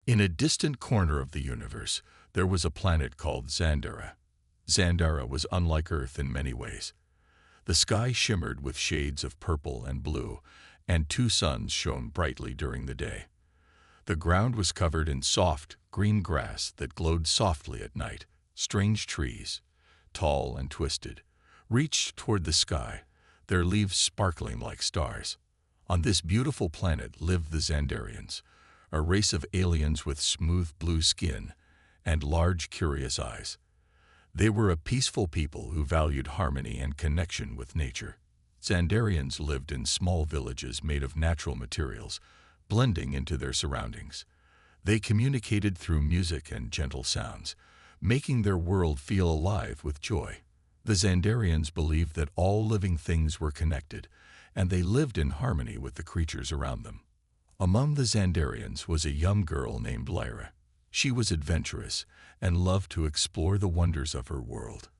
In a distant corner of the universe, there was a planet called Zandara. Zandara was unlike Earth in many ways. The sky shimmered with shades of purple and blue, and two suns shone brightly during the day. The ground was covered in soft, green grass that glowed softly at night. Strange trees, tall and twisted, reached toward the sky, their leaves sparkling like stars. On this beautiful planet lived the Zandarians, a race of aliens with smooth blue skin and large, curious eyes. They were a peaceful people who valued harmony and connection with nature. Zandarians lived in small villages made of natural materials, blending into their surroundings. They communicated through music and gentle sounds, making their world feel alive with joy. The Zandarians believed that all living things were connected, and they lived in harmony with the creatures around them. Among the Zandarians was a young girl named Lyra. She was adventurous and loved to explore the wonders of her world.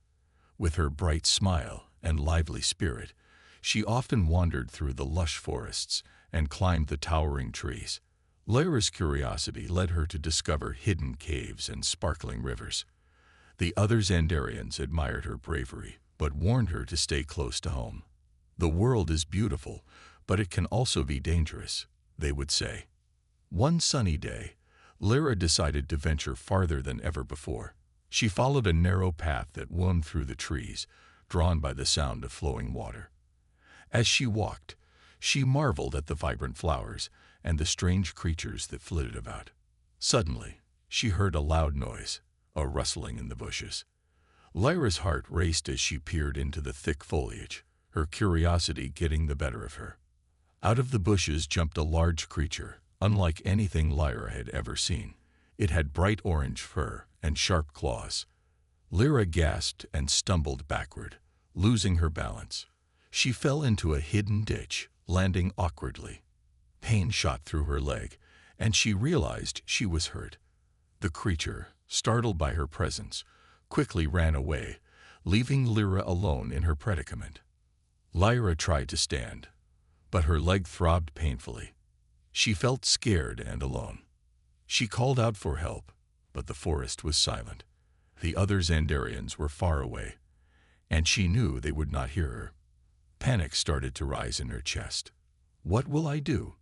With her bright smile and lively spirit, she often wandered through the lush forests and climbed the towering trees. Lyra's curiosity led her to discover hidden caves and sparkling rivers. The other Zandarians admired her bravery, but warned her to stay close to home. "The world is beautiful, but it can also be dangerous," they would say. One sunny day, Lyra decided to venture farther than ever before. She followed a narrow path that wound through the trees, drawn by the sound of flowing water. As she walked, she marveled at the vibrant flowers and the strange creatures that flitted about. Suddenly, she heard a loud noise, a rustling in the bushes. Lyra's heart raced as she peered into the thick foliage, her curiosity getting the better of her. Out of the bushes jumped a large creature, unlike anything Lyra had ever seen. It had bright orange fur and sharp claws. Lyra gasped and stumbled backward, losing her balance. She fell into a hidden ditch, landing awkwardly. Pain shot through her leg, and she realized she was hurt. The creature, startled by her presence, quickly ran away, leaving Lyra alone in her predicament. Lyra tried to stand, but her leg throbbed painfully. She felt scared and alone. She called out for help, but the forest was silent. The other Zandarians were far away, and she knew they would not hear her. Panic started to rise in her chest. "What will I do?"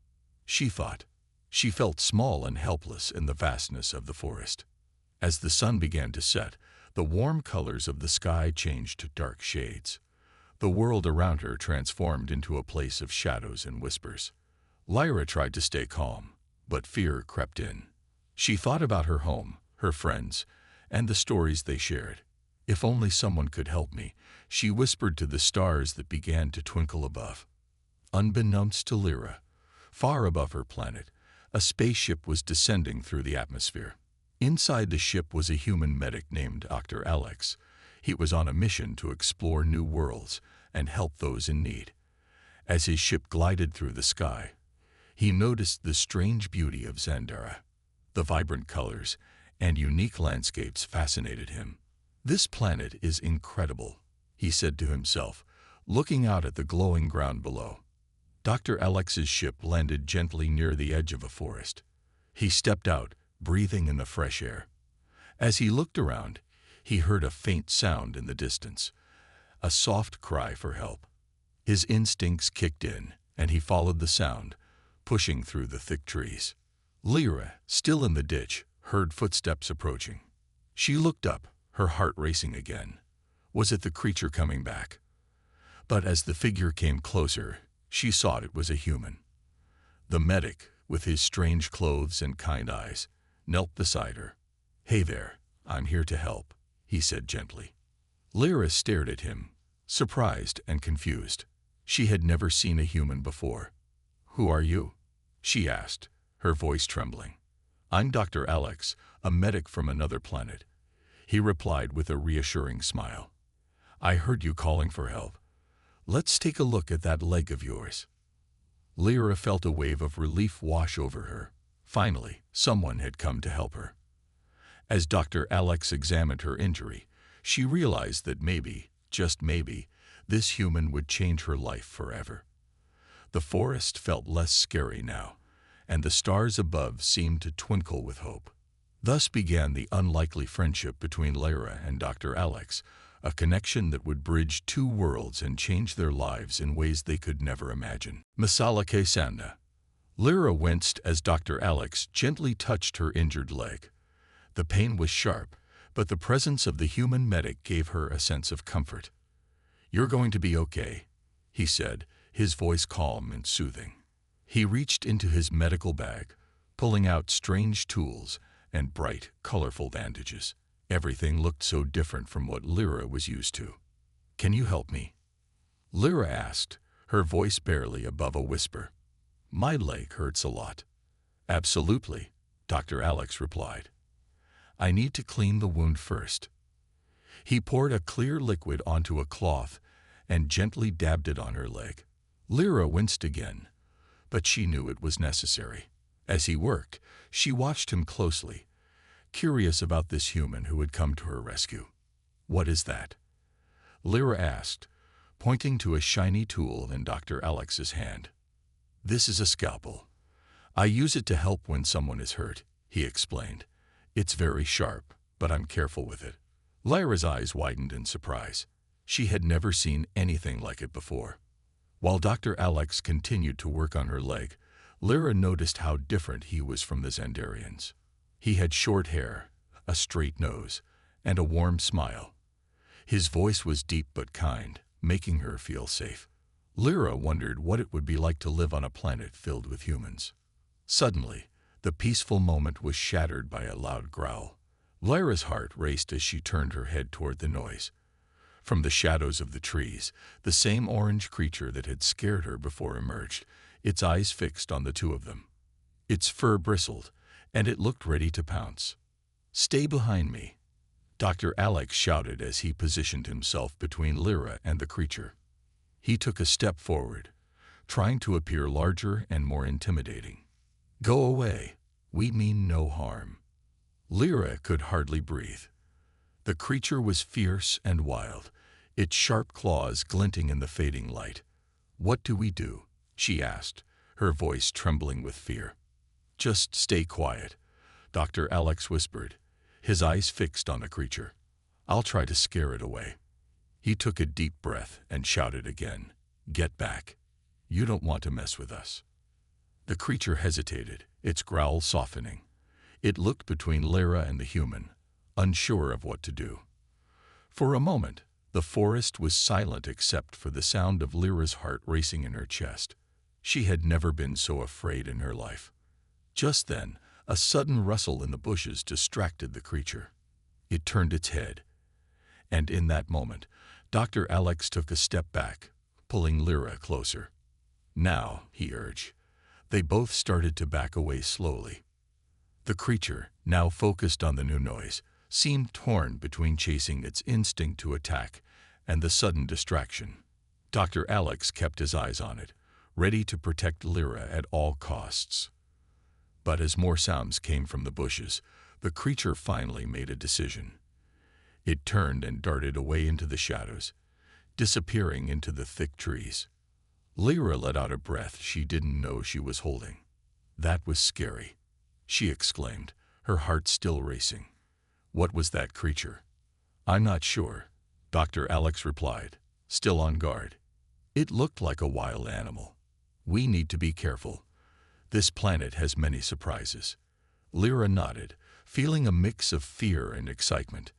she thought. She felt small and helpless in the vastness of the forest. As the sun began to set, the warm colors of the sky changed to dark shades. The world around her transformed into a place of shadows and whispers. Lyra tried to stay calm, but fear crept in. She thought about her home, her friends, and the stories they shared. "If only someone could help me," she whispered to the stars that began to twinkle above. Unbeknownst to Lyra, far above her planet, a spaceship was descending through the atmosphere. Inside the ship was a human medic named Dr. Alex. He was on a mission to explore new worlds and help those in need. As his ship glided through the sky, he noticed the strange beauty of Zandara. The vibrant colors and unique landscapes fascinated him. "This planet is incredible," he said to himself, looking out at the glowing ground below. Dr. Alex's ship landed gently near the edge of a forest. He stepped out, breathing in the fresh air. As he looked around, he heard a faint sound in the distance, a soft cry for help. His instincts kicked in, and he followed the sound, pushing through the thick trees. Lyra, still in the ditch, heard footsteps approaching. She looked up, her heart racing again. Was it the creature coming back? But as the figure came closer, she saw it was a human. The medic, with his strange clothes and kind eyes, knelt beside her. "Hey there, I'm here to help," he said gently. Lyra stared at him, surprised and confused. She had never seen a human before. "Who are you?" she asked, her voice trembling. "I'm Dr. Alex, a medic from another planet," he replied with a reassuring smile. "I heard you calling for help. Let's take a look at that leg of yours." Lyra felt a wave of relief wash over her. Finally, someone had come to help her. As Dr. Alex examined her injury, she realized that maybe, just maybe, this human would change her life forever. The forest felt less scary now, and the stars above seemed to twinkle with hope. Thus began the unlikely friendship between Lyra and Dr. Alex, a connection that would bridge two worlds and change their lives in ways they could never imagine. Masala ke Sanda. Lyra winced as Dr. Alex gently touched her injured leg. The pain was sharp, but the presence of the human medic gave her a sense of comfort. "You're going to be okay," he said, his voice calm and soothing. He reached into his medical bag, pulling out strange tools and bright, colorful bandages. Everything looked so different from what Lyra was used to. "Can you help me?" Lyra asked, her voice barely above a whisper. "My leg hurts a lot." "Absolutely," Dr. Alex replied. "I need to clean the wound first." He poured a clear liquid onto a cloth and gently dabbed it on her leg. Lyra winced again, but she knew it was necessary. As he worked, she watched him closely, curious about this human who had come to her rescue. "What is that?" Lyra asked, pointing to a shiny tool in Dr. Alex's hand. "This is a scalpel. I use it to help when someone is hurt," he explained. "It's very sharp, but I'm careful with it." Lyra's eyes widened in surprise. She had never seen anything like it before. While Dr. Alex continued to work on her leg, Lyra noticed how different he was from the Xandarians. He had short hair, a straight nose, and a warm smile. His voice was deep but kind, making her feel safe. Lyra wondered what it would be like to live on a planet filled with humans. Suddenly, the peaceful moment was shattered by a loud growl. Lyra's heart raced as she turned her head toward the noise. From the shadows of the trees, the same orange creature that had scared her before emerged, its eyes fixed on the two of them. Its fur bristled, and it looked ready to pounce. "Stay behind me," Dr. Alex shouted as he positioned himself between Lyra and the creature. He took a step forward, trying to appear larger and more intimidating. "Go away. We mean no harm." Lyra could hardly breathe. The creature was fierce and wild, its sharp claws glinting in the fading light. "What do we do?" she asked, her voice trembling with fear. "Just stay quiet," Dr. Alex whispered, his eyes fixed on the creature. "I'll try to scare it away." He took a deep breath and shouted again, "Get back. You don't want to mess with us." The creature hesitated, its growl softening. It looked between Lyra and the human, unsure of what to do. For a moment, the forest was silent except for the sound of Lyra's heart racing in her chest. She had never been so afraid in her life. Just then, a sudden rustle in the bushes distracted the creature. It turned its head, and in that moment, Dr. Alex took a step back, pulling Lyra closer. "Now," he urged. They both started to back away slowly. The creature, now focused on the new noise, seemed torn between chasing its instinct to attack and the sudden distraction. Dr. Alex kept his eyes on it, ready to protect Lyra at all costs. But as more sounds came from the bushes, the creature finally made a decision. It turned and darted away into the shadows, disappearing into the thick trees. Lyra let out a breath she didn't know she was holding. "That was scary," she exclaimed, her heart still racing. "What was that creature?" "I'm not sure," Dr. Alex replied, still on guard. "It looked like a wild animal. We need to be careful. This planet has many surprises." Lyra nodded, feeling a mix of fear and excitement.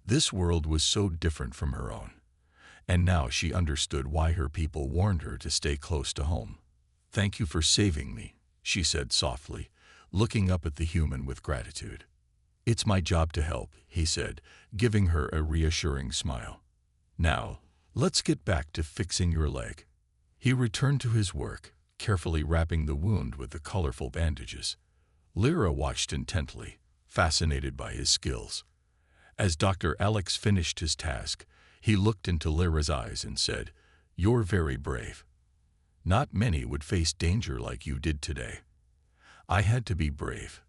This world was so different from her own, and now she understood why her people warned her to stay close to home. "Thank you for saving me," she said softly, looking up at the human with gratitude. "It's my job to help," he said, giving her a reassuring smile. "Now, let's get back to fixing your leg." He returned to his work, carefully wrapping the wound with the colorful bandages. Lyra watched intently, fascinated by his skills. As Dr. Alex finished his task, he looked into Lyra's eyes and said, "You're very brave. Not many would face danger like you did today." "I had to be brave,"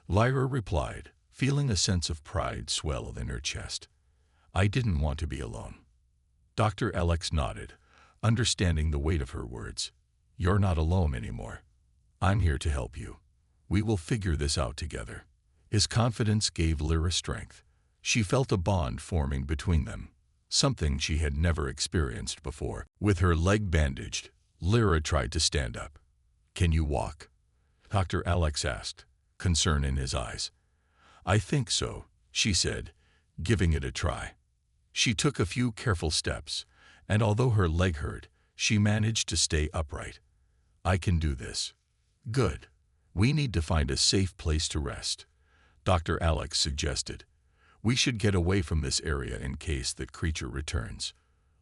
Lyra replied, feeling a sense of pride swell in her chest. "I didn't want to be alone." Dr. Alex nodded, understanding the weight of her words. "You're not alone anymore." I'm here to help you. We will figure this out together." His confidence gave Lyra strength. She felt a bond forming between them, something she had never experienced before. With her leg bandaged, Lyra tried to stand up. "Can you walk?" Dr. Alex asked, concern in his eyes. "I think so," she said, giving it a try. She took a few careful steps, and although her leg hurt, she managed to stay upright. "I can do this." "Good. We need to find a safe place to rest," Dr. Alex suggested. "We should get away from this area in case that creature returns."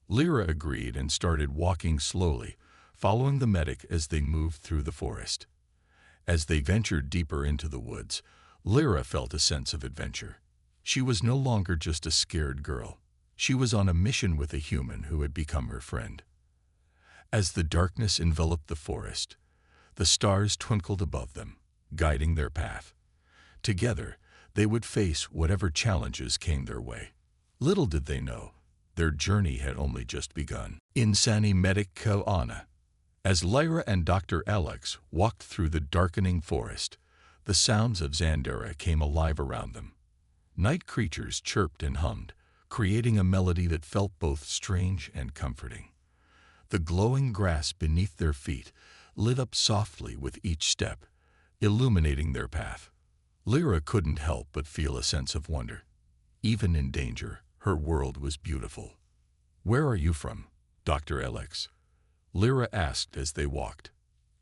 Lyra agreed and started walking slowly, following the medic as they moved through the forest. As they ventured deeper into the woods, Lyra felt a sense of adventure. She was no longer just a scared girl. She was on a mission with a human who had become her friend. As the darkness enveloped the forest, the stars twinkled above them, guiding their path. Together, they would face whatever challenges came their way. Little did they know, their journey had only just begun. Insani Medico Ana. As Lyra and Dr. Alex walked through the darkening forest, the sounds of Zandera came alive around them. Night creatures chirped and hummed, creating a melody that felt both strange and comforting. The glowing grass beneath their feet lit up softly with each step, illuminating their path. Lyra couldn't help but feel a sense of wonder. Even in danger, her world was beautiful. "Where are you from, Dr. Alex?" Lyra asked as they walked.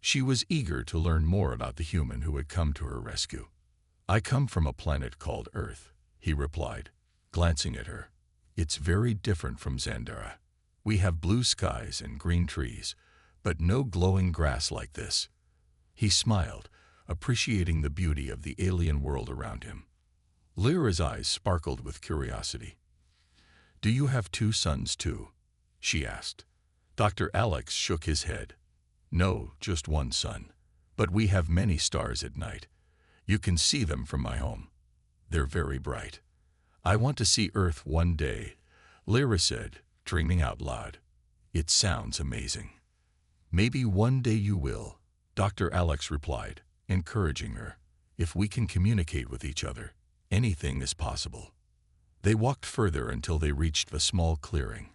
She was eager to learn more about the human who had come to her rescue. "I come from a planet called Earth," he replied, glancing at her. "It's very different from Zandera. We have blue skies and green trees, but no glowing grass like this." He smiled, appreciating the beauty of the alien world around him. Lyra's eyes sparkled with curiosity. "Do you have two sons too?" she asked. Dr. Alex shook his head. "No, just one son. But we have many stars at night. You can see them from my home. They're very bright. I want to see Earth one day," Lyra said, dreaming out loud. "It sounds amazing." "Maybe one day you will," Dr. Alex replied, encouraging her. "If we can communicate with each other, anything is possible." They walked further until they reached a small clearing.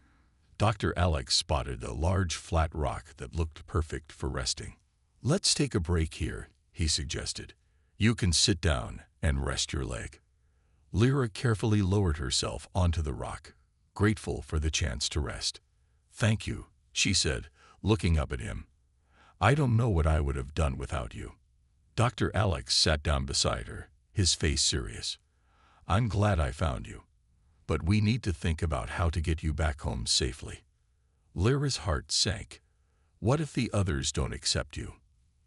Dr. Alex spotted a large flat rock that looked perfect for resting. "Let's take a break here," he suggested. "You can sit down and rest your leg." Lyra carefully lowered herself onto the rock, grateful for the chance to rest. "Thank you," she said, looking up at him. "I don't know what I would have done without you." Dr. Alex sat down beside her, his face serious. "I'm glad I found you, but we need to think about how to get you back home safely." Lyra's heart sank. What if the others don't accept you?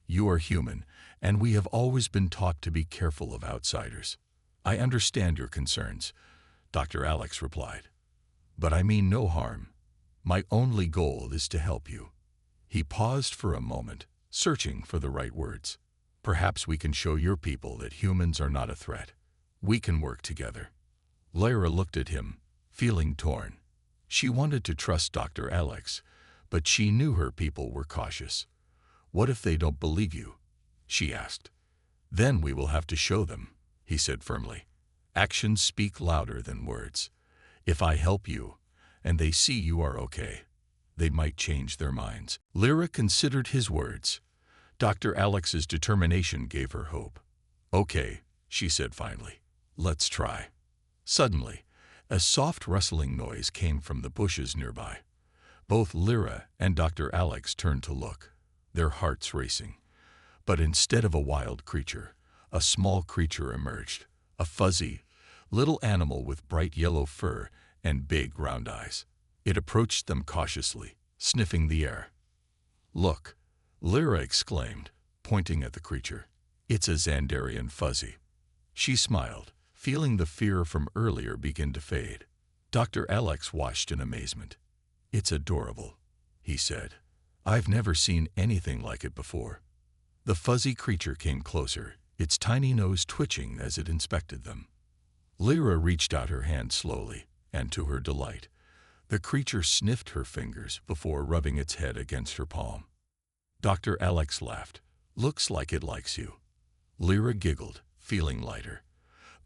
You are human, and we have always been taught to be careful of outsiders. "I understand your concerns," Dr. Alex replied. "But I mean no harm. My only goal is to help you." He paused for a moment, searching for the right words. "Perhaps we can show your people that humans are not a threat. We can work together." Lyra looked at him, feeling torn. She wanted to trust Dr. Alex, but she knew her people were cautious. "What if they don't believe you?" she asked. "Then we will have to show them," he said firmly. "Actions speak louder than words. If I help you, and they see you are okay, they might change their minds." Lyra considered his words. Dr. Alex's determination gave her hope. "Okay," she said finally. "Let's try." Suddenly, a soft rustling noise came from the bushes nearby. Both Lyra and Dr. Alex turned to look, their hearts racing. But instead of a wild creature, a small creature emerged, a fuzzy, little animal with bright yellow fur and big round eyes. It approached them cautiously, sniffing the air. "Look," Lyra exclaimed, pointing at the creature. "It's a Zandarian fuzzy." She smiled, feeling the fear from earlier begin to fade. Dr. Alex watched in amazement. "It's adorable," he said. "I've never seen anything like it before." The fuzzy creature came closer, its tiny nose twitching as it inspected them. Lyra reached out her hand slowly, and to her delight, the creature sniffed her fingers before rubbing its head against her palm. Dr. Alex laughed. Looks like it likes you. Lyra giggled, feeling lighter.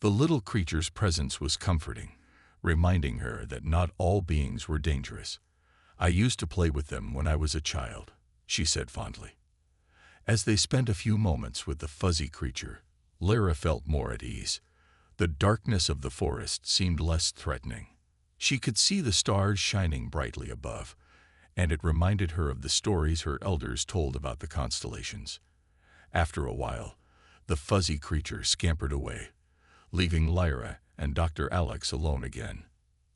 The little creature's presence was comforting, reminding her that not all beings were dangerous. I used to play with them when I was a child, she said fondly. As they spent a few moments with the fuzzy creature, Lyra felt more at ease. The darkness of the forest seemed less threatening. She could see the stars shining brightly above, and it reminded her of the stories her elders told about the constellations. After a while, the fuzzy creature scampered away, leaving Lyra and Dr. Alex alone again.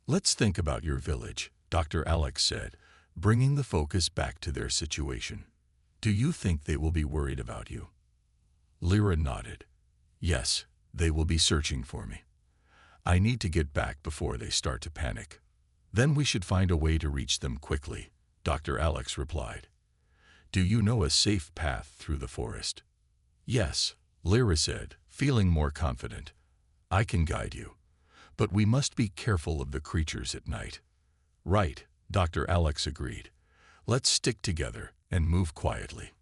"Let's think about your village," Dr. Alex said, bringing the focus back to their situation. "Do you think they will be worried about you?" Lyra nodded. "Yes, they will be searching for me. I need to get back before they start to panic. Then we should find a way to reach them quickly," Dr. Alex replied. "Do you know a safe path through the forest?" "Yes," Lyra said, feeling more confident. "I can guide you, but we must be careful of the creatures at night." "Right," Dr. Alex agreed. "Let's stick together and move quietly."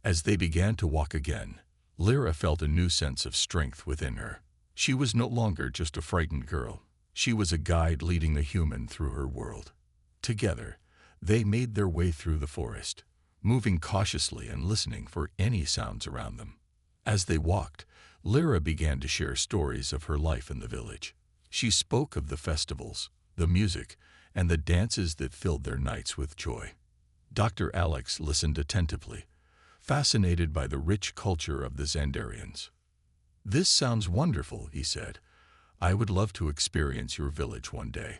As they began to walk again, Lyra felt a new sense of strength within her. She was no longer just a frightened girl. She was a guide leading the human through her world. Together, they made their way through the forest, moving cautiously and listening for any sounds around them. As they walked, Lyra began to share stories of her life in the village. She spoke of the festivals, the music, and the dances that filled their nights with joy. Dr. Alex listened attentively, fascinated by the rich culture of the Xandarians. "This sounds wonderful," he said. "I would love to experience your village one day."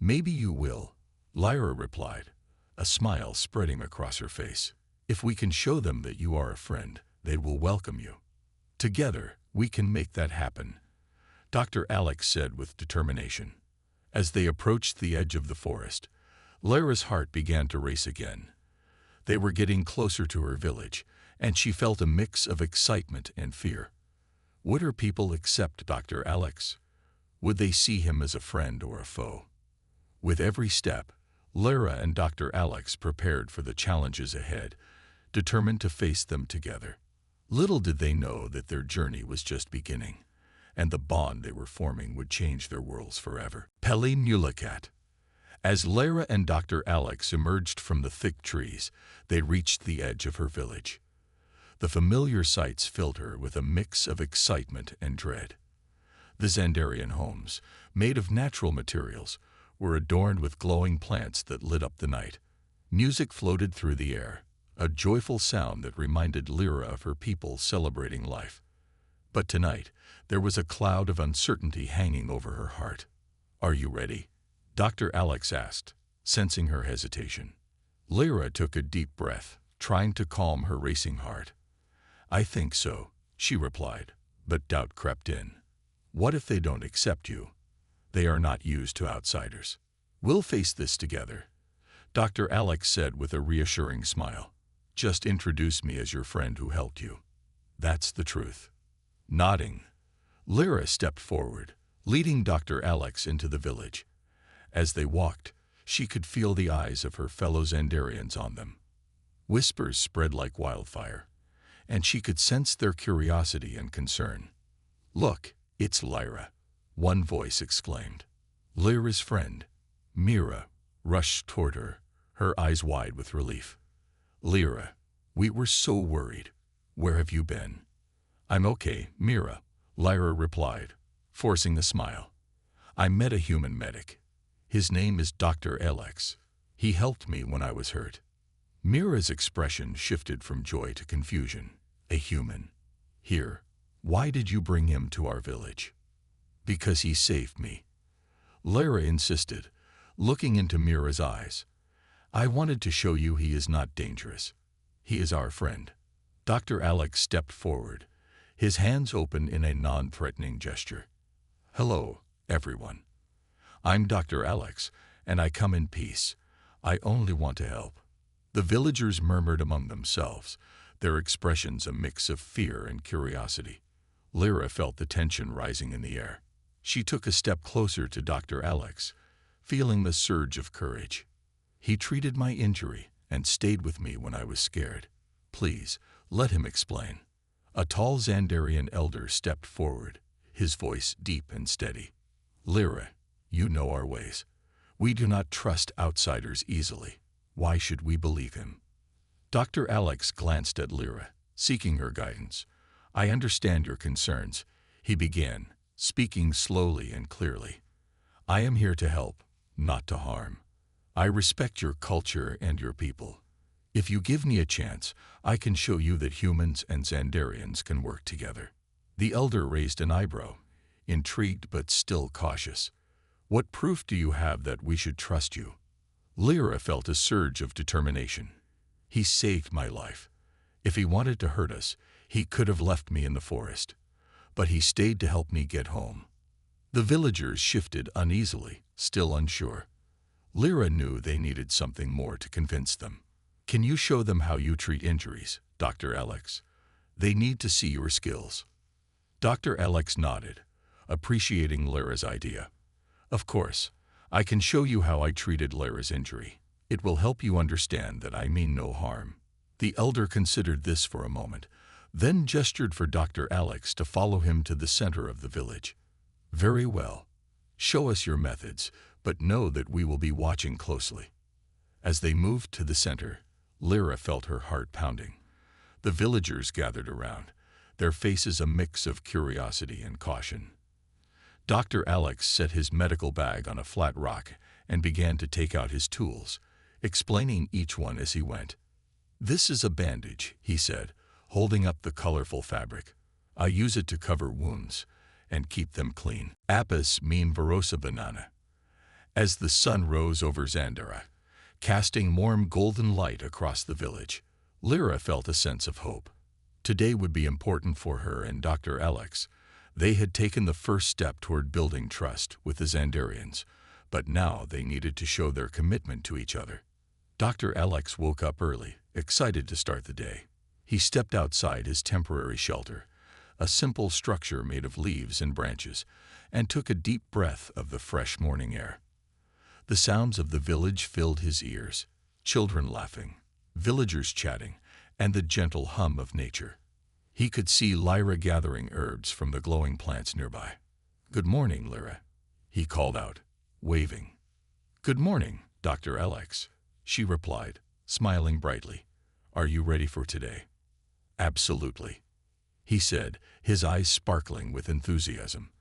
"Maybe you will," Lyra replied, a smile spreading across her face. "If we can show them that you are a friend, they will welcome you. Together, we can make that happen," Dr. Alex said with determination. As they approached the edge of the forest, Lyra's heart began to race again. They were getting closer to her village, and she felt a mix of excitement and fear. Would her people accept Dr. Alex? Would they see him as a friend or a foe? With every step, Lyra and Dr. Alex prepared for the challenges ahead, determined to face them together. Little did they know that their journey was just beginning, and the bond they were forming would change their worlds forever. Peli Nulakat. As Lyra and Dr. Alex emerged from the thick trees, they reached the edge of her village. The familiar sights filled her with a mix of excitement and dread. The Xandarian homes, made of natural materials, were adorned with glowing plants that lit up the night. Music floated through the air, a joyful sound that reminded Lyra of her people celebrating life. But tonight, there was a cloud of uncertainty hanging over her heart. "Are you ready?" Dr. Alex asked, sensing her hesitation. Lyra took a deep breath, trying to calm her racing heart. "I think so," she replied, but doubt crept in. "What if they don't accept you? They are not used to outsiders." "We'll face this together," Dr. Alex said with a reassuring smile. "Just introduce me as your friend who helped you. That's the truth." Nodding, Lyra stepped forward, leading Dr. Alex into the village. As they walked, she could feel the eyes of her fellow Xandarians on them. Whispers spread like wildfire, and she could sense their curiosity and concern. "Look, it's Lyra," one voice exclaimed. Lyra's friend, Mira, rushed toward her, her eyes wide with relief. "Lyra, we were so worried. Where have you been?" "I'm okay, Mira," Lyra replied, forcing a smile. "I met a human medic. His name is Dr. Alex. He helped me when I was hurt." Mira's expression shifted from joy to confusion. "A human? Here. Why did you bring him to our village?" "Because he saved me," Lyra insisted, looking into Mira's eyes. "I wanted to show you he is not dangerous. He is our friend." Dr. Alex stepped forward, his hands open in a non-threatening gesture. "Hello, everyone. I'm Dr. Alex, and I come in peace. I only want to help." The villagers murmured among themselves, their expressions a mix of fear and curiosity. Lyra felt the tension rising in the air. She took a step closer to Dr. Alex, feeling the surge of courage. "He treated my injury and stayed with me when I was scared. Please, Let him explain. A tall Xandarian elder stepped forward, his voice deep and steady. Lyra, you know our ways. We do not trust outsiders easily. Why should we believe him? Dr. Alex glanced at Lyra, seeking her guidance. I understand your concerns, he began, speaking slowly and clearly. I am here to help, not to harm. I respect your culture and your people. If you give me a chance, I can show you that humans and Xandarians can work together. The elder raised an eyebrow, intrigued but still cautious. What proof do you have that we should trust you? Lyra felt a surge of determination. He saved my life. If he wanted to hurt us, he could have left me in the forest. But he stayed to help me get home. The villagers shifted uneasily, still unsure. Lyra knew they needed something more to convince them. Can you show them how you treat injuries, Dr. Alex? They need to see your skills. Dr. Alex nodded, appreciating Lyra's idea. Of course, I can show you how I treated Lyra's injury. It will help you understand that I mean no harm. The elder considered this for a moment, then gestured for Dr. Alex to follow him to the center of the village. Very well. Show us your methods, but know that we will be watching closely. As they moved to the center, Lyra felt her heart pounding. The villagers gathered around, their faces a mix of curiosity and caution. Dr. Alex set his medical bag on a flat rock and began to take out his tools, explaining each one as he went. This is a bandage, he said, holding up the colorful fabric. I use it to cover wounds and keep them clean. Apis mean verosa banana. As the sun rose over Xandara, casting warm golden light across the village, Lyra felt a sense of hope. Today would be important for her and Dr. Alex. They had taken the first step toward building trust with the Xandarians, but now they needed to show their commitment to each other. Dr. Alex woke up early, excited to start the day. He stepped outside his temporary shelter, a simple structure made of leaves and branches, and took a deep breath of the fresh morning air. The sounds of the village filled his ears, children laughing, villagers chatting, and the gentle hum of nature. He could see Lyra gathering herbs from the glowing plants nearby. Good morning, Lyra, he called out, waving. Good morning, Dr. Alex, she replied, smiling brightly. Are you ready for today? Absolutely, he said, his eyes sparkling with enthusiasm.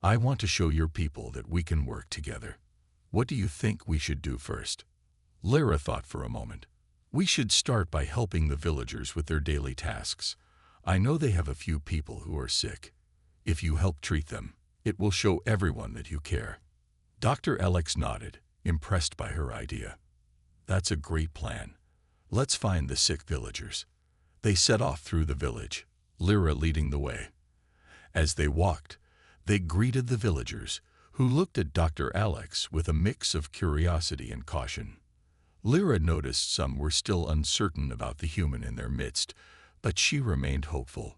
I want to show your people that we can work together. What do you think we should do first? Lyra thought for a moment. We should start by helping the villagers with their daily tasks. I know they have a few people who are sick. If you help treat them, it will show everyone that you care. Dr. Alex nodded, impressed by her idea. That's a great plan. Let's find the sick villagers. They set off through the village, Lyra leading the way. As they walked, they greeted the villagers, who looked at Dr. Alex with a mix of curiosity and caution. Lyra noticed some were still uncertain about the human in their midst, but she remained hopeful.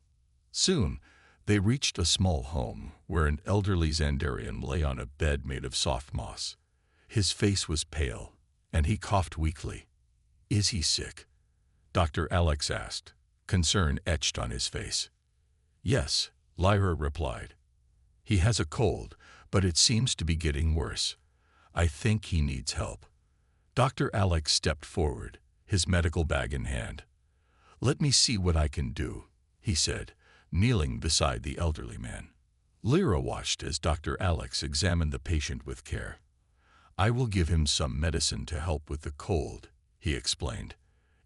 Soon, they reached a small home where an elderly Xandarian lay on a bed made of soft moss. His face was pale, and he coughed weakly. Is he sick? Dr. Alex asked, concern etched on his face. Yes, Lyra replied. He has a cold, but it seems to be getting worse. I think he needs help. Dr. Alex stepped forward, his medical bag in hand. Let me see what I can do, he said, kneeling beside the elderly man. Lyra watched as Dr. Alex examined the patient with care. I will give him some medicine to help with the cold, he explained.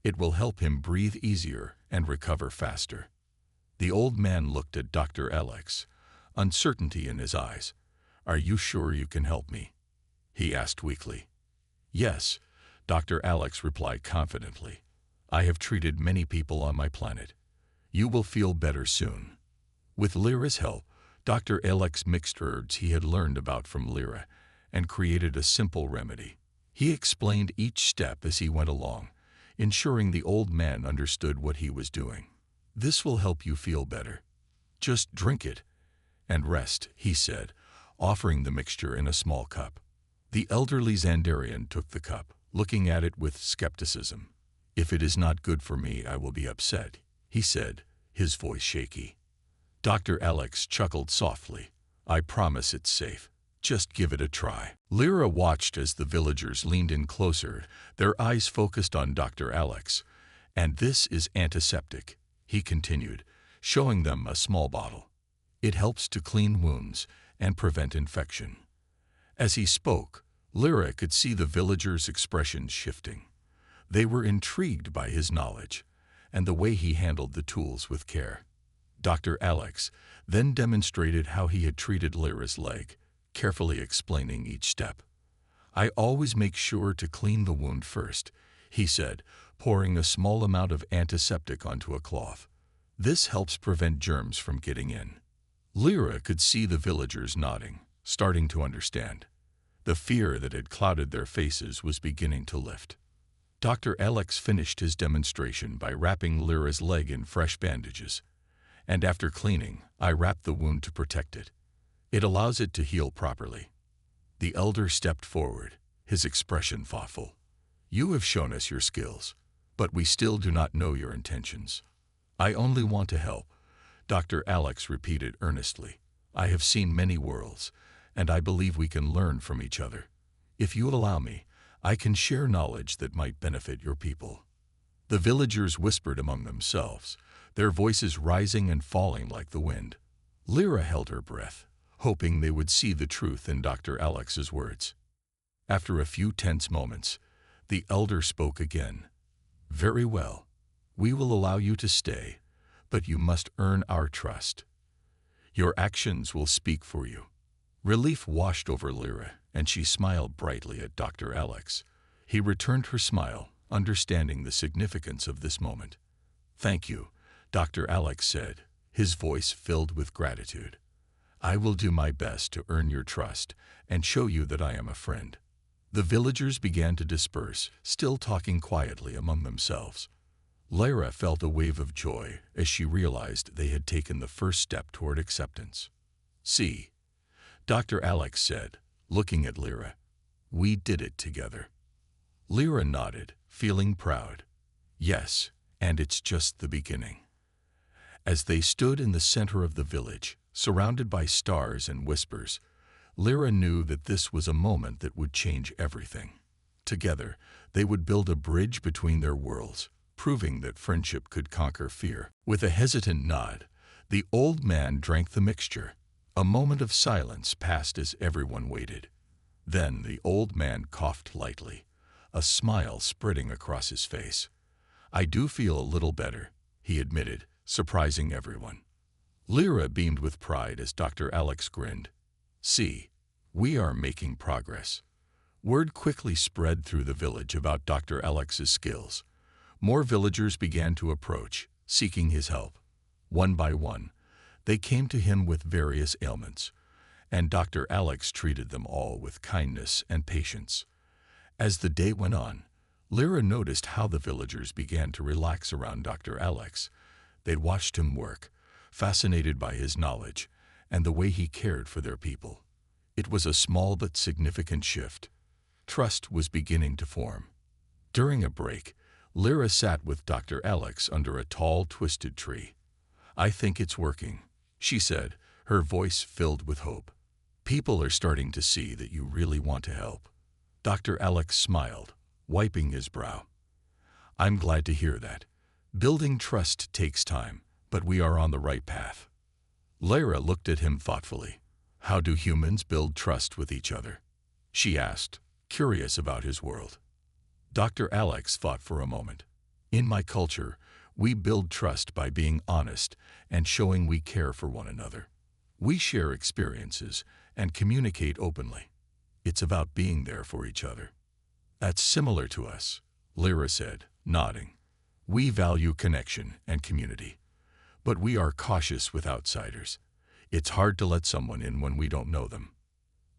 It will help him breathe easier and recover faster. The old man looked at Dr. Alex, uncertainty in his eyes. Are you sure you can help me? He asked weakly. Yes, Dr. Alex replied confidently. I have treated many people on my planet. You will feel better soon. With Lyra's help, Dr. Alex mixed herbs he had learned about from Lyra and created a simple remedy. He explained each step as he went along, ensuring the old man understood what he was doing. This will help you feel better. Just drink it and rest, he said, offering the mixture in a small cup. The elderly Xandarian took the cup, looking at it with skepticism. If it is not good for me, I will be upset, he said, his voice shaky. Dr. Alex chuckled softly. I promise it's safe. Just give it a try. Lyra watched as the villagers leaned in closer, their eyes focused on Dr. Alex. And this is antiseptic, he continued, showing them a small bottle. It helps to clean wounds and prevent infection. As he spoke, Lyra could see the villagers' expressions shifting. They were intrigued by his knowledge and the way he handled the tools with care. Dr. Alex then demonstrated how he had treated Lyra's leg, carefully explaining each step. I always make sure to clean the wound first, he said, pouring a small amount of antiseptic onto a cloth. This helps prevent germs from getting in. Lyra could see the villagers nodding, starting to understand. The fear that had clouded their faces was beginning to lift. Dr. Alex finished his demonstration by wrapping Lyra's leg in fresh bandages. And after cleaning, I wrapped the wound to protect it. It allows it to heal properly. The elder stepped forward, his expression thoughtful. You have shown us your skills, but we still do not know your intentions. I only want to help, Dr. Alex repeated earnestly. I have seen many worlds, and I believe we can learn from each other. If you allow me, I can share knowledge that might benefit your people. The villagers whispered among themselves, their voices rising and falling like the wind. Lyra held her breath, hoping they would see the truth in Dr. Alex's words. After a few tense moments, the elder spoke again. Very well. We will allow you to stay, but you must earn our trust. Your actions will speak for you. Relief washed over Lyra, and she smiled brightly at Dr. Alex. He returned her smile, understanding the significance of this moment. Thank you, Dr. Alex said, his voice filled with gratitude. I will do my best to earn your trust and show you that I am a friend. The villagers began to disperse, still talking quietly among themselves. Lyra felt a wave of joy as she realized they had taken the first step toward acceptance. See, Dr. Alex said, looking at Lyra. We did it together. Lyra nodded, feeling proud. Yes, and it's just the beginning. As they stood in the center of the village, surrounded by stars and whispers, Lyra knew that this was a moment that would change everything. Together, they would build a bridge between their worlds, proving that friendship could conquer fear. With a hesitant nod, the old man drank the mixture. A moment of silence passed as everyone waited. Then the old man coughed lightly, a smile spreading across his face. I do feel a little better, he admitted, surprising everyone. Lyra beamed with pride as Dr. Alex grinned. See, we are making progress. Word quickly spread through the village about Dr. Alex's skills. More villagers began to approach, seeking his help. One by one, they came to him with various ailments, and Dr. Alex treated them all with kindness and patience. As the day went on, Lyra noticed how the villagers began to relax around Dr. Alex. They'd watched him work, fascinated by his knowledge and the way he cared for their people. It was a small but significant shift. Trust was beginning to form. During a break, Lyra sat with Dr. Alex under a tall, twisted tree. I think it's working, she said, her voice filled with hope. People are starting to see that you really want to help. Dr. Alex smiled, wiping his brow. I'm glad to hear that. Building trust takes time, but we are on the right path. Lyra looked at him thoughtfully. How do humans build trust with each other? She asked, curious about his world. Dr. Alex thought for a moment. In my culture, we build trust by being honest and showing we care for one another. We share experiences and communicate openly. It's about being there for each other. That's similar to us, Lyra said, nodding. We value connection and community, but we are cautious with outsiders. It's hard to let someone in when we don't know them.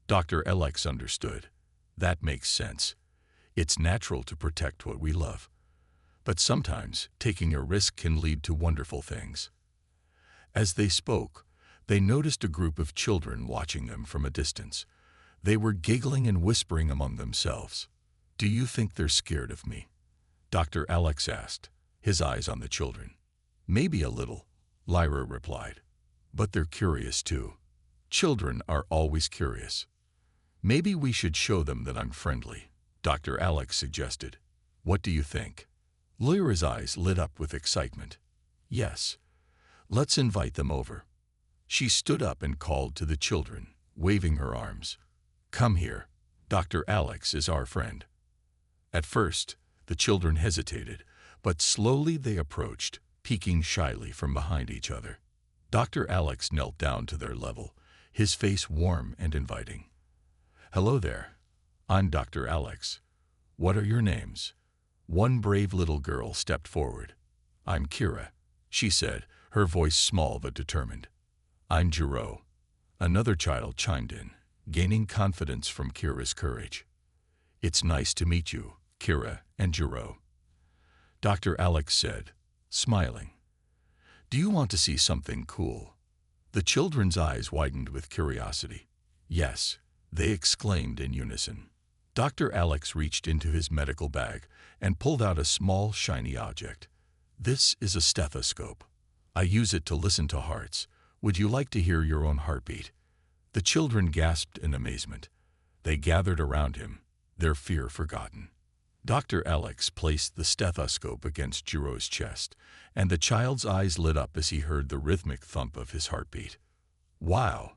Dr. Alex understood. That makes sense. It's natural to protect what we love. But sometimes taking a risk can lead to wonderful things. As they spoke, they noticed a group of children watching them from a distance. They were giggling and whispering among themselves. Do you think they're scared of me? Dr. Alex asked, his eyes on the children. Maybe a little, Lyra replied. But they're curious too. Children are always curious. Maybe we should show them that I'm friendly, Dr. Alex suggested. What do you think? Lyra's eyes lit up with excitement. Yes. Let's invite them over. She stood up and called to the children, waving her arms. Come here. Dr. Alex is our friend. At first, the children hesitated, but slowly they approached, peeking shyly from behind each other. Dr. Alex knelt down to their level, his face warm and inviting. Hello there. I'm Dr. Alex. What are your names? One brave little girl stepped forward. I'm Kira, she said, her voice small but determined. I'm Jiro. Another child chimed in, gaining confidence from Kira's courage. It's nice to meet you, Kira and Jiro. Dr. Alex said, smiling. Do you want to see something cool? The children's eyes widened with curiosity. Yes, they exclaimed in unison. Dr. Alex reached into his medical bag and pulled out a small, shiny object. This is a stethoscope. I use it to listen to hearts. Would you like to hear your own heartbeat? The children gasped in amazement. They gathered around him, their fear forgotten. Dr. Alex placed the stethoscope against Jiro's chest, and the child's eyes lit up as he heard the rhythmic thump of his heartbeat. Wow,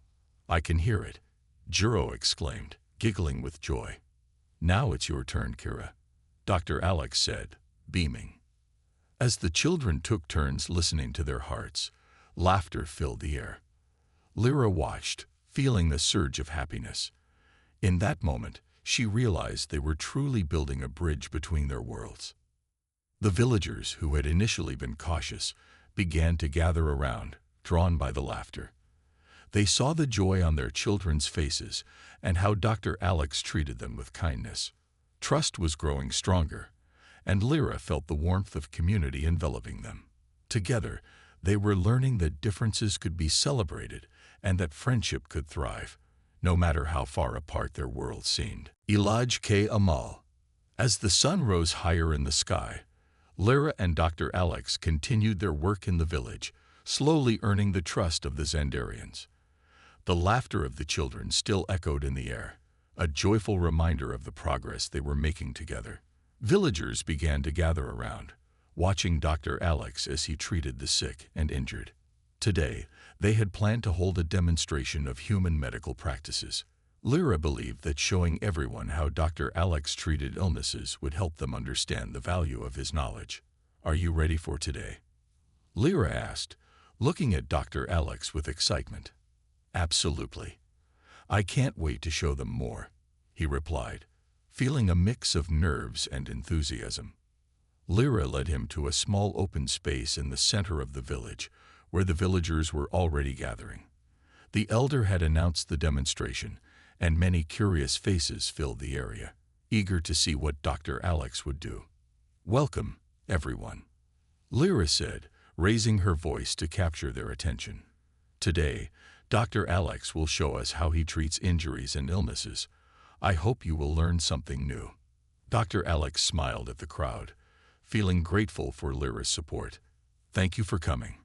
I can hear it, Jiro exclaimed, giggling with joy. Now it's your turn, Kira, Dr. Alex said, beaming. As the children took turns listening to their hearts, laughter filled the air. Lyra watched, feeling the surge of happiness. In that moment, she realized they were truly building a bridge between their worlds. The villagers, who had initially been cautious, began to gather around, drawn by the laughter. They saw the joy on their children's faces and how Dr. Alex treated them with kindness. Trust was growing stronger, and Lyra felt the warmth of community enveloping them. Together, they were learning that differences could be celebrated and that friendship could thrive, no matter how far apart their worlds seemed. Ilaj K. Amal. As the sun rose higher in the sky, Lyra and Dr. Alex continued their work in the village, slowly earning the trust of the Xandarians. The laughter of the children still echoed in the air, a joyful reminder of the progress they were making together. Villagers began to gather around, watching Dr. Alex as he treated the sick and injured. Today, they had planned to hold a demonstration of human medical practices. Lyra believed that showing everyone how Dr. Alex treated illnesses would help them understand the value of his knowledge. Are you ready for today? Lyra asked, looking at Dr. Alex with excitement. Absolutely. I can't wait to show them more, he replied, feeling a mix of nerves and enthusiasm. Lyra led him to a small open space in the center of the village, where the villagers were already gathering. The elder had announced the demonstration, and many curious faces filled the area, eager to see what Dr. Alex would do. Welcome, everyone, Lyra said, raising her voice to capture their attention. Today, Dr. Alex will show us how he treats injuries and illnesses. I hope you will learn something new. Dr. Alex smiled at the crowd, feeling grateful for Lyra's support. Thank you for coming.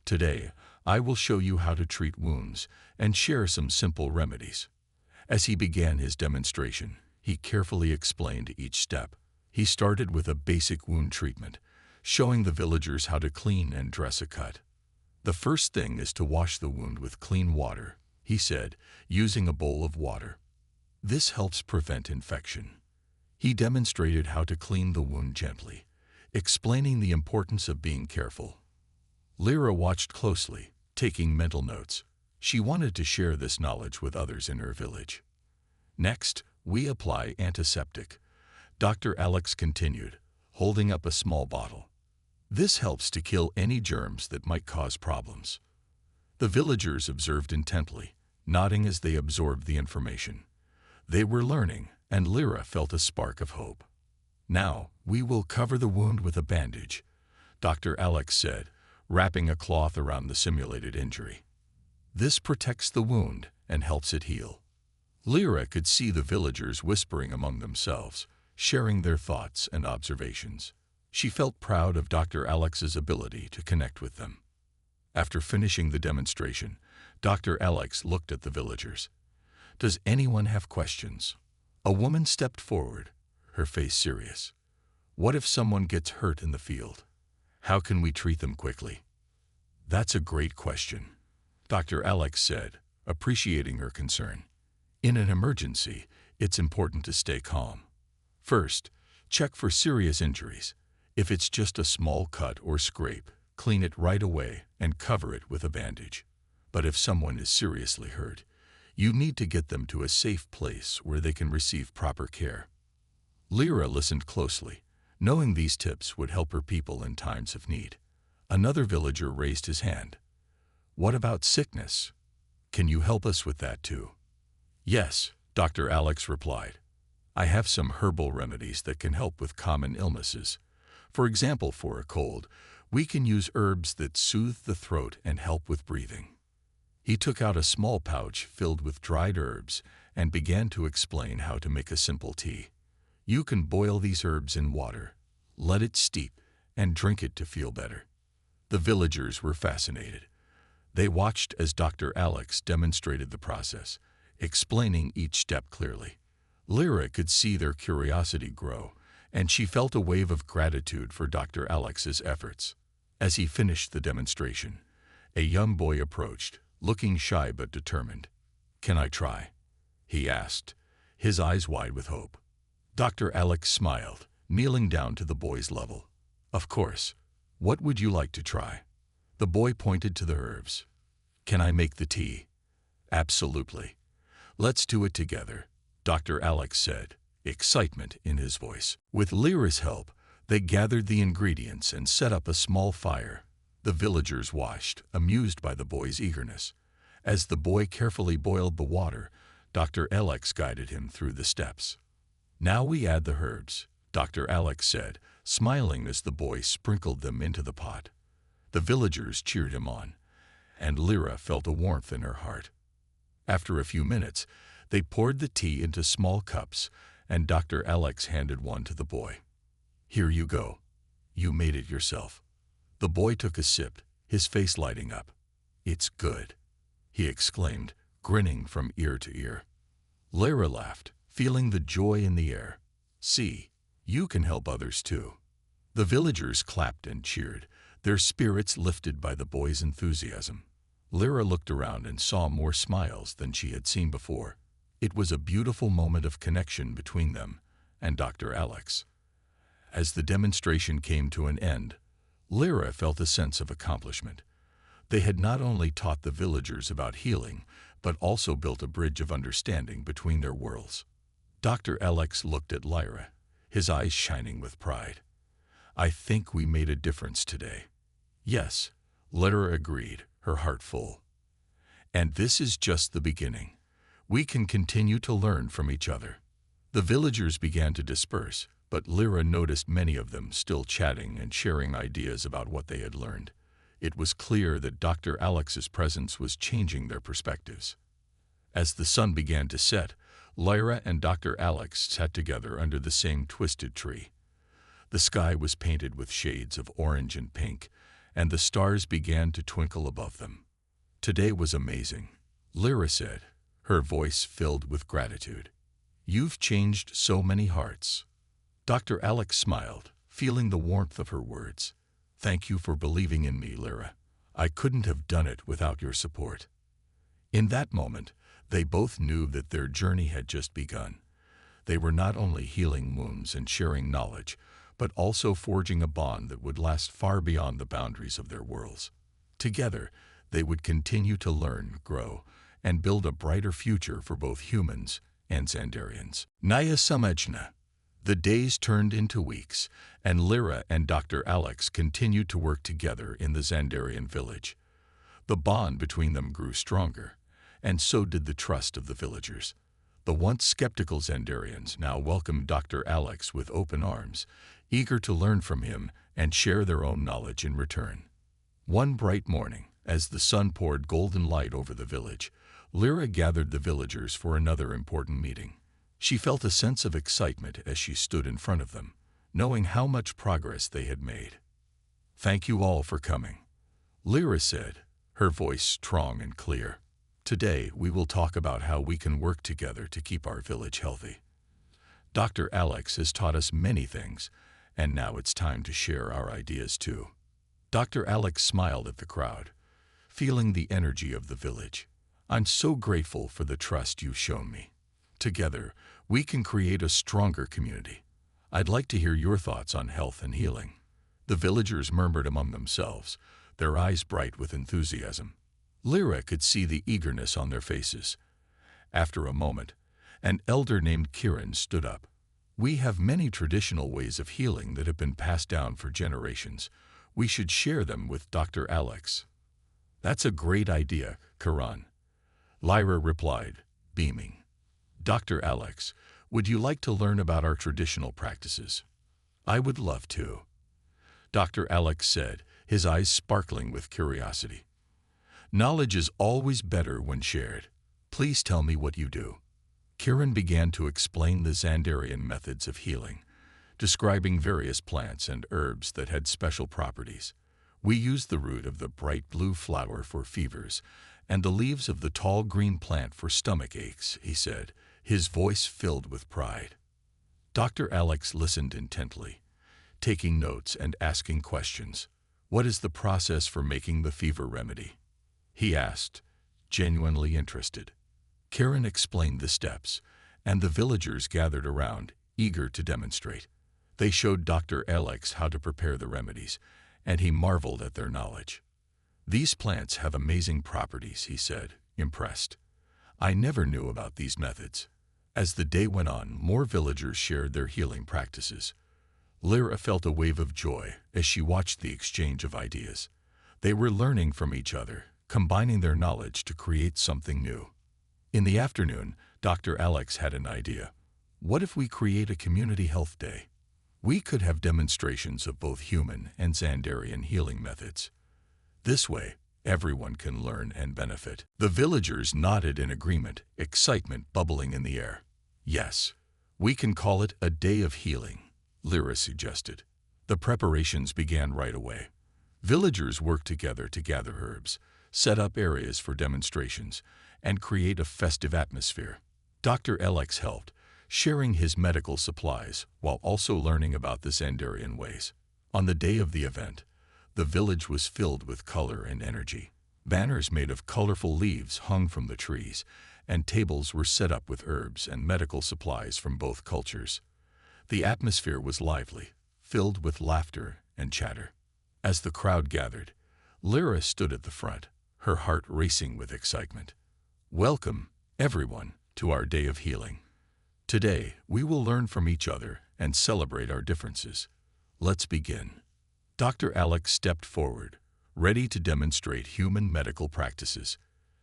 Today, I will show you how to treat wounds and share some simple remedies. As he began his demonstration, he carefully explained each step. He started with a basic wound treatment, showing the villagers how to clean and dress a cut. The first thing is to wash the wound with clean water, he said, using a bowl of water. This helps prevent infection. He demonstrated how to clean the wound gently, explaining the importance of being careful. Lyra watched closely, taking mental notes. She wanted to share this knowledge with others in her village. Next, we apply antiseptic, Dr. Alex continued, holding up a small bottle. This helps to kill any germs that might cause problems. The villagers observed intently, nodding as they absorbed the information. They were learning, and Lyra felt a spark of hope. Now, we will cover the wound with a bandage, Dr. Alex said, wrapping a cloth around the simulated injury. This protects the wound and helps it heal. Lyra could see the villagers whispering among themselves, sharing their thoughts and observations. She felt proud of Dr. Alex's ability to connect with them. After finishing the demonstration, Dr. Alex looked at the villagers. "Does anyone have questions?" A woman stepped forward, her face serious. "What if someone gets hurt in the field? How can we treat them quickly?" "That's a great question," Dr. Alex said, appreciating her concern. "In an emergency, it's important to stay calm. First, check for serious injuries. If it's just a small cut or scrape, clean it right away and cover it with a bandage. But if someone is seriously hurt, you need to get them to a safe place where they can receive proper care." Lyra listened closely, knowing these tips would help her people in times of need. Another villager raised his hand. "What about sickness? Can you help us with that too?" "Yes," Dr. Alex replied. "I have some herbal remedies that can help with common illnesses. For example, for a cold, we can use herbs that soothe the throat and help with breathing." He took out a small pouch filled with dried herbs and began to explain how to make a simple tea. "You can boil these herbs in water, let it steep, and drink it to feel better." The villagers were fascinated. They watched as Dr. Alex demonstrated the process, explaining each step clearly. Lyra could see their curiosity grow, and she felt a wave of gratitude for Dr. Alex's efforts. As he finished the demonstration, a young boy approached, looking shy but determined. "Can I try?" he asked, his eyes wide with hope. Dr. Alex smiled, kneeling down to the boy's level. "Of course. What would you like to try?" The boy pointed to the herbs. "Can I make the tea?" "Absolutely. Let's do it together," Dr. Alex said, excitement in his voice. With Lyra's help, they gathered the ingredients and set up a small fire. The villagers watched, amused by the boy's eagerness. As the boy carefully boiled the water, Dr. Alex guided him through the steps. "Now we add the herbs," Dr. Alex said, smiling as the boy sprinkled them into the pot. The villagers cheered him on, and Lyra felt a warmth in her heart. After a few minutes, they poured the tea into small cups, and Dr. Alex handed one to the boy. "Here you go. You made it yourself." The boy took a sip, his face lighting up. "It's good," he exclaimed, grinning from ear to ear. Lyra laughed, feeling the joy in the air. "See, you can help others too." The villagers clapped and cheered, their spirits lifted by the boy's enthusiasm. Lyra looked around and saw more smiles than she had seen before. It was a beautiful moment of connection between them and Dr. Alex. As the demonstration came to an end, Lyra felt a sense of accomplishment. They had not only taught the villagers about healing, but also built a bridge of understanding between their worlds. Dr. Alex looked at Lyra, his eyes shining with pride. "I think we made a difference today." "Yes," Lyra agreed, her heart full. "And this is just the beginning. We can continue to learn from each other." The villagers began to disperse, but Lyra noticed many of them still chatting and sharing ideas about what they had learned. It was clear that Dr. Alex's presence was changing their perspectives. As the sun began to set, Lyra and Dr. Alex sat together under the same twisted tree. The sky was painted with shades of orange and pink, and the stars began to twinkle above them. "Today was amazing," Lyra said, her voice filled with gratitude. "You've changed so many hearts." Dr. Alex smiled, feeling the warmth of her words. "Thank you for believing in me, Lyra. I couldn't have done it without your support." In that moment, they both knew that their journey had just begun. They were not only healing wounds and sharing knowledge, but also forging a bond that would last far beyond the boundaries of their worlds. Together, they would continue to learn, grow, and build a brighter future for both humans and Xandarians. Naya Samajna. The days turned into weeks, and Lyra and Dr. Alex continued to work together in the Xandarian village. The bond between them grew stronger, and so did the trust of the villagers. The once skeptical Xandarians now welcomed Dr. Alex with open arms, eager to learn from him and share their own knowledge in return. One bright morning, as the sun poured golden light over the village, Lyra gathered the villagers for another important meeting. She felt a sense of excitement as she stood in front of them, knowing how much progress they had made. "Thank you all for coming," Lyra said, her voice strong and clear. "Today we will talk about how we can work together to keep our village healthy. Dr. Alex has taught us many things, and now it's time to share our ideas too." Dr. Alex smiled at the crowd, feeling the energy of the village. "I'm so grateful for the trust you've shown me. Together, we can create a stronger community. I'd like to hear your thoughts on health and healing." The villagers murmured among themselves, their eyes bright with enthusiasm. Lyra could see the eagerness on their faces. After a moment, an elder named Kieran stood up. "We have many traditional ways of healing that have been passed down for generations. We should share them with Dr. Alex." "That's a great idea, Kieran," Lyra replied, beaming. "Dr. Alex, would you like to learn about our traditional practices?" "I would love to," Dr. Alex said, his eyes sparkling with curiosity. "Knowledge is always better when shared. Please tell me what you do." Kieran began to explain the Zandarian methods of healing, describing various plants and herbs that had special properties. "We use the root of the bright blue flower for fevers and the leaves of the tall green plant for stomach aches," he said, his voice filled with pride. Dr. Alex listened intently, taking notes and asking questions. "What is the process for making the fever remedy?" he asked, genuinely interested. Kieran explained the steps, and the villagers gathered around, eager to demonstrate. They showed Dr. Alex how to prepare the remedies, and he marveled at their knowledge. "These plants have amazing properties," he said, impressed. "I never knew about these methods." As the day went on, more villagers shared their healing practices. Lyra felt a wave of joy as she watched the exchange of ideas. They were learning from each other, combining their knowledge to create something new. In the afternoon, Dr. Alex had an idea. "What if we create a community health day? We could have demonstrations of both human and Zandarian healing methods. This way, everyone can learn and benefit." The villagers nodded in agreement, excitement bubbling in the air. "Yes, we can call it a day of healing," Lyra suggested. The preparations began right away. Villagers worked together to gather herbs, set up areas for demonstrations, and create a festive atmosphere. Dr. Alex helped, sharing his medical supplies while also learning about the Zandarian ways. On the day of the event, the village was filled with color and energy. Banners made of colorful leaves hung from the trees, and tables were set up with herbs and medical supplies from both cultures. The atmosphere was lively, filled with laughter and chatter. As the crowd gathered, Lyra stood at the front, her heart racing with excitement. "Welcome, everyone, to our day of healing. Today, we will learn from each other and celebrate our differences. Let's begin." Dr. Alex stepped forward, ready to demonstrate human medical practices.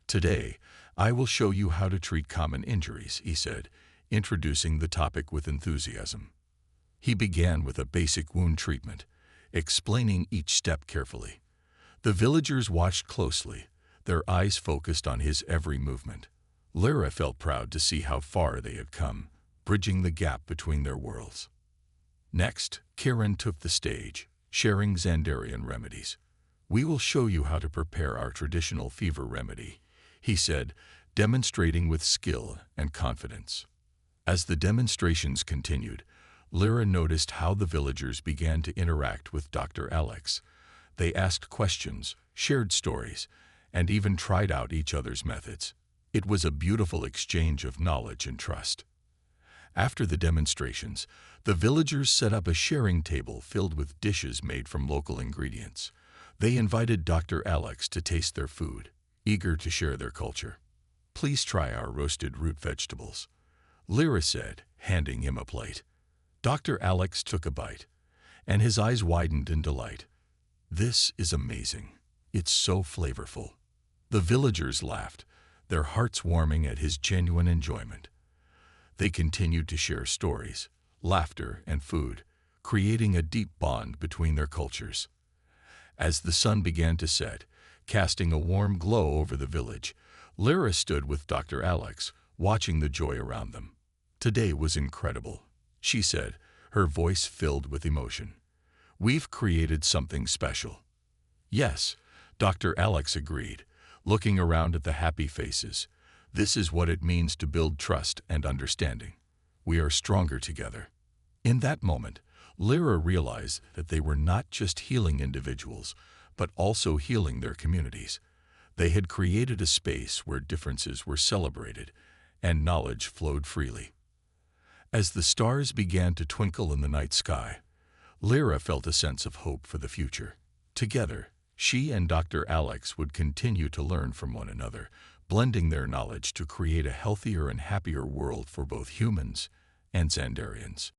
"Today, I will show you how to treat common injuries," he said, introducing the topic with enthusiasm. He began with a basic wound treatment, explaining each step carefully. The villagers watched closely, their eyes focused on his every movement. Lyra felt proud to see how far they had come, bridging the gap between their worlds. Next, Kieran took the stage, sharing Zandarian remedies. "We will show you how to prepare our traditional fever remedy," he said, demonstrating with skill and confidence. As the demonstrations continued, Lyra noticed how the villagers began to interact with Dr. Alex. They asked questions, shared stories, and even tried out each other's methods. It was a beautiful exchange of knowledge and trust. After the demonstrations, the villagers set up a sharing table filled with dishes made from local ingredients. They invited Dr. Alex to taste their food, eager to share their culture. "Please try our roasted root vegetables," Lyra said, handing him a plate. Dr. Alex took a bite, and his eyes widened in delight. "This is amazing. It's so flavorful." The villagers laughed, their hearts warming at his genuine enjoyment. They continued to share stories, laughter, and food, creating a deep bond between their cultures. As the sun began to set, casting a warm glow over the village, Lyra stood with Dr. Alex, watching the joy around them. "Today was incredible," she said, her voice filled with emotion. "We've created something special." "Yes," Dr. Alex agreed, looking around at the happy faces. "This is what it means to build trust and understanding. We are stronger together." In that moment, Lyra realized that they were not just healing individuals, but also healing their communities. They had created a space where differences were celebrated and knowledge flowed freely. As the stars began to twinkle in the night sky, Lyra felt a sense of hope for the future. Together, she and Dr. Alex would continue to learn from one another, blending their knowledge to create a healthier and happier world for both humans and Xandarians.